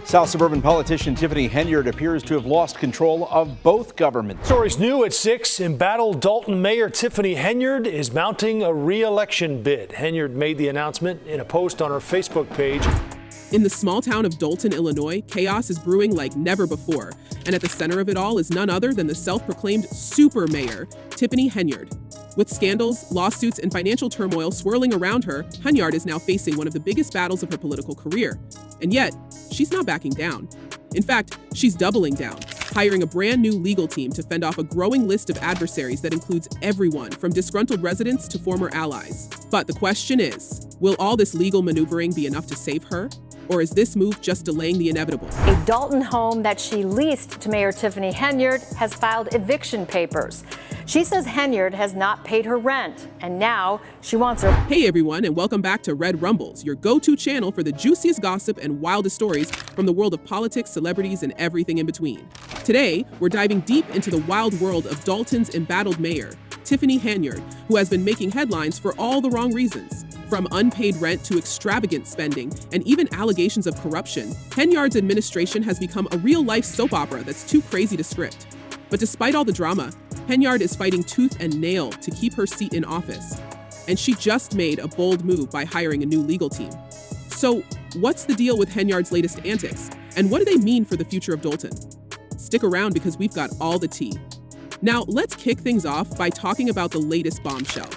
South suburban politician Tiffany Henyard appears to have lost control of both governments. Stories new at 6. Embattled Dolton Mayor Tiffany Henyard is mounting a re-election bid. Henyard made the announcement in a post on her Facebook page. In the small town of Dolton, Illinois, chaos is brewing like never before. And at the center of it all is none other than the self-proclaimed super mayor, Tiffany Henyard. With scandals, lawsuits, and financial turmoil swirling around her, Henyard is now facing one of the biggest battles of her political career. And yet, she's not backing down. In fact, she's doubling down, hiring a brand new legal team to fend off a growing list of adversaries that includes everyone from disgruntled residents to former allies. But the question is, will all this legal maneuvering be enough to save her? Or is this move just delaying the inevitable? A Dolton home that she leased to Mayor Tiffany Henyard has filed eviction papers. She says Henyard has not paid her rent, and now she wants her. Hey everyone, and welcome back to Red Rumbles, your go-to channel for the juiciest gossip and wildest stories from the world of politics, celebrities, and everything in between. Today, we're diving deep into the wild world of Dolton's embattled mayor, Tiffany Henyard, who has been making headlines for all the wrong reasons. From unpaid rent to extravagant spending and even allegations of corruption, Henyard's administration has become a real-life soap opera that's too crazy to script. But despite all the drama, Henyard is fighting tooth and nail to keep her seat in office. And she just made a bold move by hiring a new legal team. So, what's the deal with Henyard's latest antics? And what do they mean for the future of Dolton? Stick around because we've got all the tea. Now, let's kick things off by talking about the latest bombshell.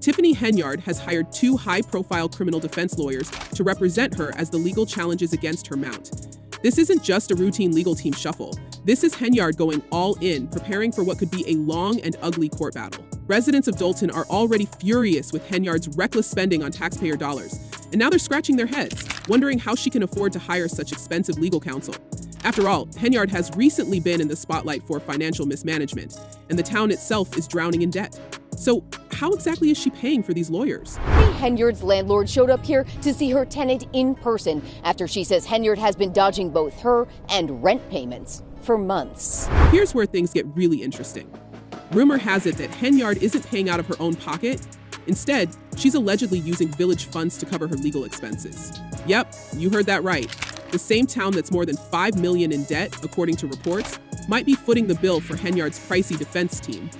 Tiffany Henyard has hired 2 high-profile criminal defense lawyers to represent her as the legal challenges against her mount. This isn't just a routine legal team shuffle. This is Henyard going all in, preparing for what could be a long and ugly court battle. Residents of Dolton are already furious with Henyard's reckless spending on taxpayer dollars, and now they're scratching their heads, wondering how she can afford to hire such expensive legal counsel. After all, Henyard has recently been in the spotlight for financial mismanagement, and the town itself is drowning in debt. So how exactly is she paying for these lawyers? Henyard's landlord showed up here to see her tenant in person after she says Henyard has been dodging both her and rent payments for months. Here's where things get really interesting. Rumor has it that Henyard isn't paying out of her own pocket. Instead, she's allegedly using village funds to cover her legal expenses. Yep, you heard that right. The same town that's more than $5 million in debt, according to reports, might be footing the bill for Henyard's pricey defense team.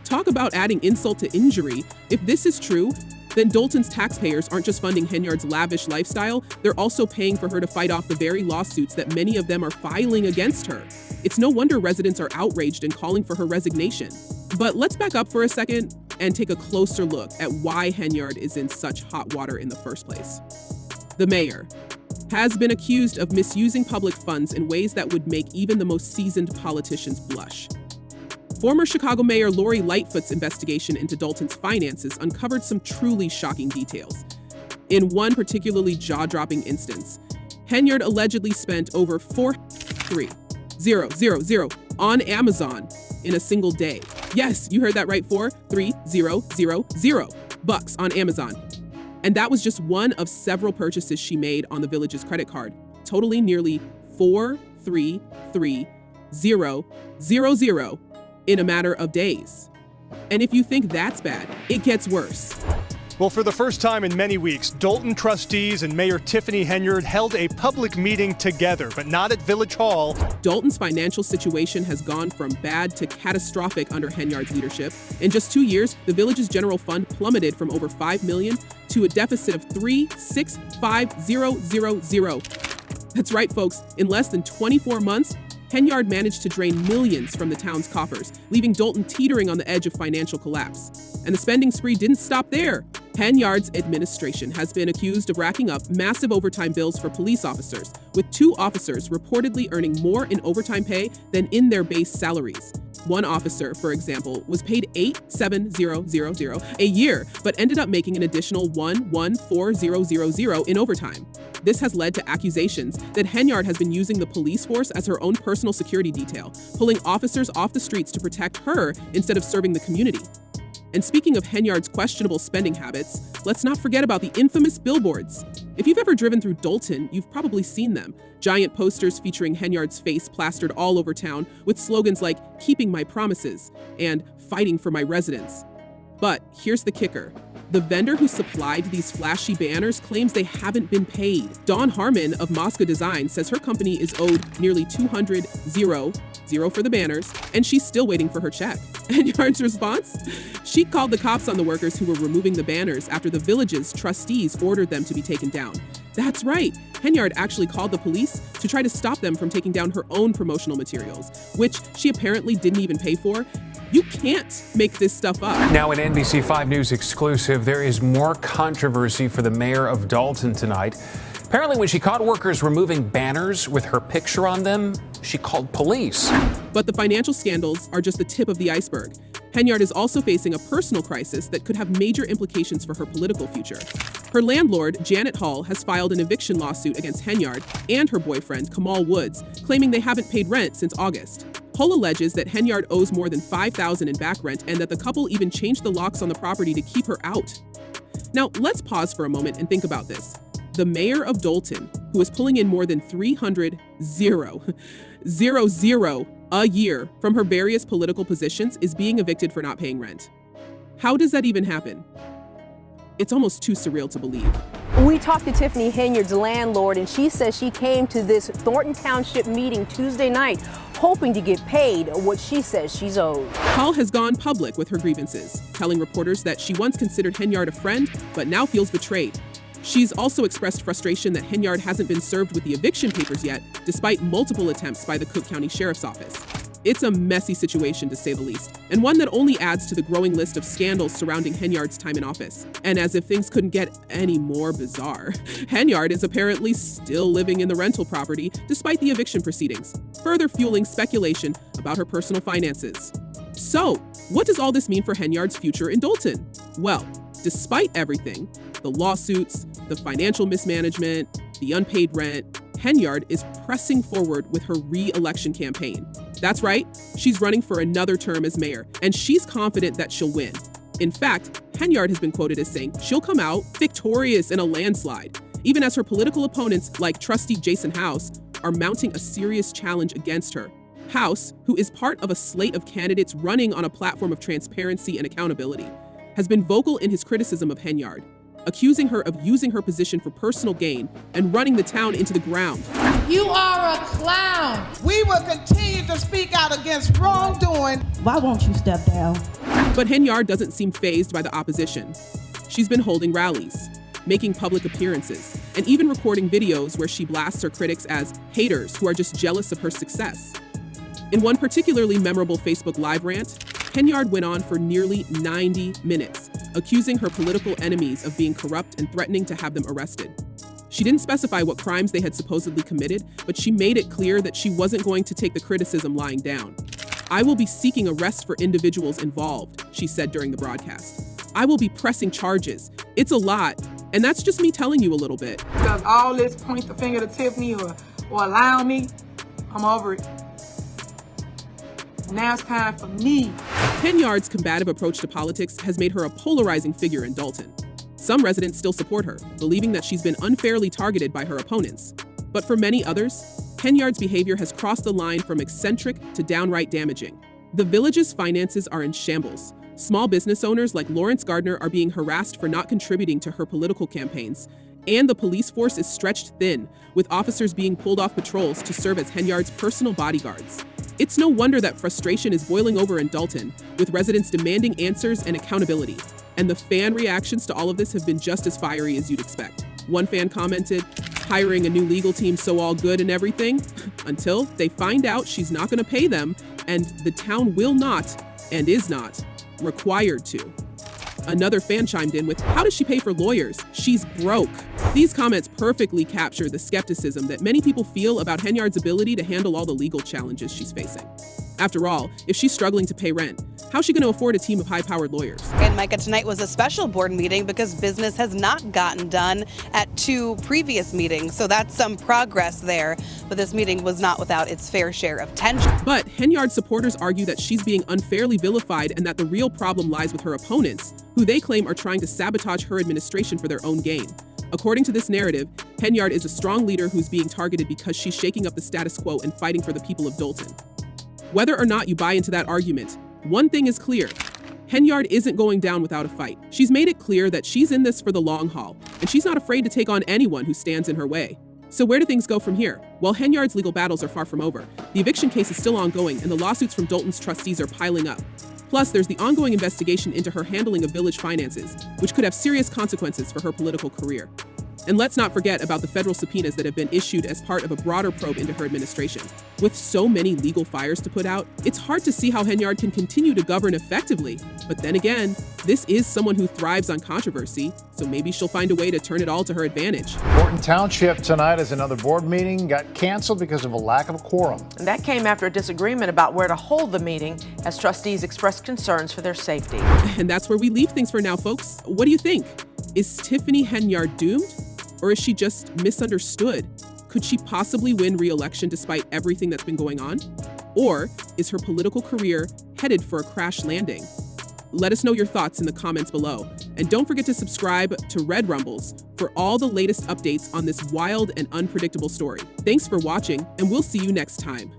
Talk about adding insult to injury. If this is true, then Dolton's taxpayers aren't just funding Henyard's lavish lifestyle, they're also paying for her to fight off the very lawsuits that many of them are filing against her. It's no wonder residents are outraged and calling for her resignation. But let's back up for a second and take a closer look at why Henyard is in such hot water in the first place. The mayor has been accused of misusing public funds in ways that would make even the most seasoned politicians blush. Former Chicago Mayor Lori Lightfoot's investigation into Dolton's finances uncovered some truly shocking details. In one particularly jaw-dropping instance, Henyard allegedly spent over $4,300 on Amazon in a single day. Yes, you heard that right, $4,300 on Amazon. And that was just one of several purchases she made on the village's credit card, totaling nearly $4,330,000 in a matter of days. And if you think that's bad, it gets worse. Well, for the first time in many weeks, Dolton trustees and Mayor Tiffany Henyard held a public meeting together, but not at Village Hall. Dolton's financial situation has gone from bad to catastrophic under Henyard's leadership. In just 2 years, the village's general fund plummeted from over $5 million to a deficit of $3,650,000. That's right, folks. In less than 24 months, Henyard managed to drain millions from the town's coffers, leaving Dolton teetering on the edge of financial collapse. And the spending spree didn't stop there. Henyard's administration has been accused of racking up massive overtime bills for police officers, with 2 officers reportedly earning more in overtime pay than in their base salaries. One officer, for example, was paid $8,700 a year, but ended up making an additional $11,400 in overtime. This has led to accusations that Henyard has been using the police force as her own personal security detail, pulling officers off the streets to protect her instead of serving the community. And speaking of Henyard's questionable spending habits, let's not forget about the infamous billboards. If you've ever driven through Dolton, you've probably seen them. Giant posters featuring Henyard's face plastered all over town with slogans like "Keeping My Promises" and "Fighting for My Residents." But here's the kicker. The vendor who supplied these flashy banners claims they haven't been paid. Dawn Harmon of Mosca Design says her company is owed nearly $200,000 for the banners, and she's still waiting for her check. Henyard's response? She called the cops on the workers who were removing the banners after the village's trustees ordered them to be taken down. That's right, Henyard actually called the police to try to stop them from taking down her own promotional materials, which she apparently didn't even pay for. You can't make this stuff up. Now, an NBC 5 News exclusive, there is more controversy for the mayor of Dolton tonight. Apparently, when she caught workers removing banners with her picture on them, she called police. But the financial scandals are just the tip of the iceberg. Henyard is also facing a personal crisis that could have major implications for her political future. Her landlord, Janet Hall, has filed an eviction lawsuit against Henyard and her boyfriend, Kamal Woods, claiming they haven't paid rent since August. Hull alleges that Henyard owes more than $5,000 in back rent and that the couple even changed the locks on the property to keep her out. Now, let's pause for a moment and think about this. The mayor of Dolton, who is pulling in more than $300,000 a year from her various political positions, is being evicted for not paying rent. How does that even happen? It's almost too surreal to believe. We talked to Tiffany Henyard's landlord, and she says she came to this Thornton Township meeting Tuesday night hoping to get paid what she says she's owed. Hall has gone public with her grievances, telling reporters that she once considered Henyard a friend, but now feels betrayed. She's also expressed frustration that Henyard hasn't been served with the eviction papers yet, despite multiple attempts by the Cook County Sheriff's Office. It's a messy situation, to say the least, and one that only adds to the growing list of scandals surrounding Henyard's time in office. And as if things couldn't get any more bizarre, Henyard is apparently still living in the rental property despite the eviction proceedings, further fueling speculation about her personal finances. So, what does all this mean for Henyard's future in Dolton? Well, despite everything, the lawsuits, the financial mismanagement, the unpaid rent, Henyard is pressing forward with her re-election campaign. That's right, she's running for another term as mayor, and she's confident that she'll win. In fact, Henyard has been quoted as saying she'll come out victorious in a landslide, even as her political opponents like trustee Jason House are mounting a serious challenge against her. House, who is part of a slate of candidates running on a platform of transparency and accountability, has been vocal in his criticism of Henyard, accusing her of using her position for personal gain and running the town into the ground. You are a clown. We will continue to speak out against wrongdoing. Why won't you step down? But Henyard doesn't seem fazed by the opposition. She's been holding rallies, making public appearances, and even recording videos where she blasts her critics as haters who are just jealous of her success. In one particularly memorable Facebook Live rant, Henyard went on for nearly 90 minutes, accusing her political enemies of being corrupt and threatening to have them arrested. She didn't specify what crimes they had supposedly committed, but she made it clear that she wasn't going to take the criticism lying down. "I will be seeking arrests for individuals involved," she said during the broadcast. "I will be pressing charges. It's a lot, and that's just me telling you a little bit." Does all this point the finger to Tiffany or allow me? I'm over it. Now it's time for me. Henyard's combative approach to politics has made her a polarizing figure in Dolton. Some residents still support her, believing that she's been unfairly targeted by her opponents. But for many others, Henyard's behavior has crossed the line from eccentric to downright damaging. The village's finances are in shambles. Small business owners like Lawrence Gardner are being harassed for not contributing to her political campaigns. And the police force is stretched thin, with officers being pulled off patrols to serve as Henyard's personal bodyguards. It's no wonder that frustration is boiling over in Dolton, with residents demanding answers and accountability. And the fan reactions to all of this have been just as fiery as you'd expect. One fan commented, "Hiring a new legal team so all good and everything," until they find out she's not going to pay them, and the town will not, and is not, required to. Another fan chimed in with, "How does she pay for lawyers? She's broke." These comments perfectly capture the skepticism that many people feel about Henyard's ability to handle all the legal challenges she's facing. After all, if she's struggling to pay rent, how's she going to afford a team of high-powered lawyers? And Micah, tonight was a special board meeting because business has not gotten done at 2 previous meetings. So that's some progress there. But this meeting was not without its fair share of tension. But Henyard supporters argue that she's being unfairly vilified and that the real problem lies with her opponents, who they claim are trying to sabotage her administration for their own gain. According to this narrative, Henyard is a strong leader who's being targeted because she's shaking up the status quo and fighting for the people of Dolton. Whether or not you buy into that argument, one thing is clear. Henyard isn't going down without a fight. She's made it clear that she's in this for the long haul, and she's not afraid to take on anyone who stands in her way. So where do things go from here? Well, Henyard's legal battles are far from over. The eviction case is still ongoing, and the lawsuits from Dolton's trustees are piling up. Plus, there's the ongoing investigation into her handling of village finances, which could have serious consequences for her political career. And let's not forget about the federal subpoenas that have been issued as part of a broader probe into her administration. With so many legal fires to put out, it's hard to see how Henyard can continue to govern effectively. But then again, this is someone who thrives on controversy, so maybe she'll find a way to turn it all to her advantage. Dolton Township tonight as another board meeting got canceled because of a lack of a quorum. And that came after a disagreement about where to hold the meeting as trustees expressed concerns for their safety. And that's where we leave things for now, folks. What do you think? Is Tiffany Henyard doomed? Or is she just misunderstood? Could she possibly win re-election despite everything that's been going on? Or is her political career headed for a crash landing? Let us know your thoughts in the comments below. And don't forget to subscribe to Red Rumbles for all the latest updates on this wild and unpredictable story. Thanks for watching, and we'll see you next time.